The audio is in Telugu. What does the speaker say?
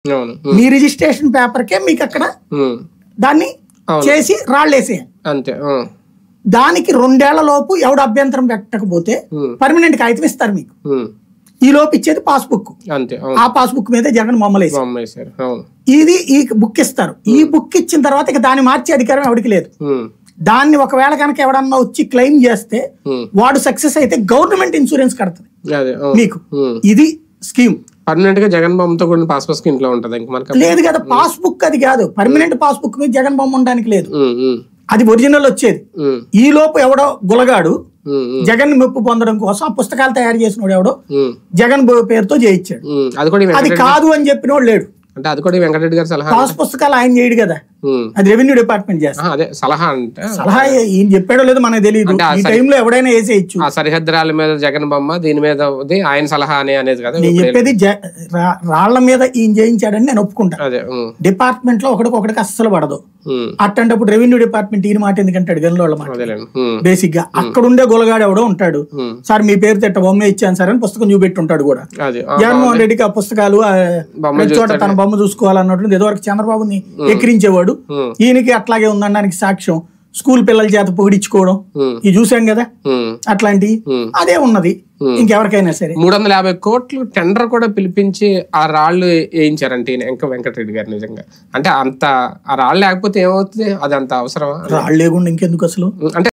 అవును. మీ రిజిస్ట్రేషన్ పేపర్కే మీకు అక్కడ దాన్ని చేసి రాళ్ళేసేయాలి అంతే. దానికి 2 ఏళ్ల లోపు ఎవడు అభ్యంతరం పెట్టకపోతే పర్మనెంట్ కాగితం ఇస్తారు మీకు. ఈ లోపు ఇచ్చేది పాస్బుక్. అంతే. ఆ పాస్బుక్ మీద జగన్ బొమ్మలేసారు. ఇది ఈ బుక్ ఇస్తారు. ఈ బుక్ ఇచ్చిన తర్వాత ఇక దాన్ని మార్చే అధికారం ఎవరికి లేదు. దాన్ని ఒకవేళ కనుక ఎవడన్నా వచ్చి క్లెయిమ్ చేస్తే వాడు సక్సెస్ అయితే గవర్నమెంట్ ఇన్సూరెన్స్ కడుతుంది మీకు. ఇది స్కీమ్. పర్మనెంట్ గా జగన్ బొమ్మతో కూడిన పాస్బుక్ ఇంట్లో ఉంటది. లేదు కదా, పాస్బుక్ అది కాదు. పర్మనెంట్ పాస్బుక్ మీద జగన్ బొమ్మ ఉండడానికి లేదు. అది ఒరిజినల్ వచ్చేది. ఈ లోపు ఎవడో గులగాడు జగన్ మెప్పు పొందడం కోసం ఆ పుస్తకాలు తయారు చేసిన ఎవడో జగన్ పేరుతో చేయించాడు. అది కాదు అని చెప్పిన వాడు లేడు. అంటే అది కూడా వెంకటరెడ్డి గారి సలహా. పాస్ పుస్తకాలు ఆయన చేయడు కదా, అది రెవెన్యూ డిపార్ట్మెంట్ చేస్తారు. అదే సలహా అంటే సలహా ఈయన చెప్పాడో లేదో మనకు తెలియదు. ఈ టైంలో ఎవడైనా వేసేయచ్చు. ఆ సరిహద్దురాల మీద జగన్ బొమ్మ, దీని మీద ఆయన సలహా అనేది కదా నేను చెప్పేది. రాళ్ల మీద ఈయన చేయించాడని నేను ఒప్పుకుంటా. డిపార్ట్మెంట్ లో ఒకడికొకడికి అస్సలు పడదు. అట్టంటప్పుడు రెవెన్యూ డిపార్ట్మెంట్ ఈయన మాట ఎందుకంటాడు, గనుల మాట. బేసిక్ గా అక్కడ ఉండే గొలగాడు ఎవడో ఉంటాడు, సార్ మీ పేరు తిట్ట బొమ్మ ఇచ్చాను సార్ అని పుస్తకం చూపెట్టి ఉంటాడు కూడా. జగన్మోహన్ రెడ్డికి ఆ పుస్తకాలు చోట తన బొమ్మ చూసుకోవాలన్నట్టు ఇదివరకు చంద్రబాబుని ఎక్కిరించేవాడు. ఈయనకి అట్లాగే ఉందనడానికి సాక్ష్యం స్కూల్ పిల్లల చేత పొగిడించుకోవడం ఇది చూసాం కదా. అట్లాంటివి అదే ఉన్నది ఇంకెవరికైనా సరే. 350 కోట్లు టెండర్ కూడా పిలిపించి ఆ రాళ్లు వేయించారంటే ఇంకా వెంకటరెడ్డి గారు నిజంగా అంటే అంత ఆ రాళ్ళు లేకపోతే ఏమవుతుంది? అది అంత అవసరమా? రాళ్ళు లేకుండా ఇంకెందుకు అసలు? అంటే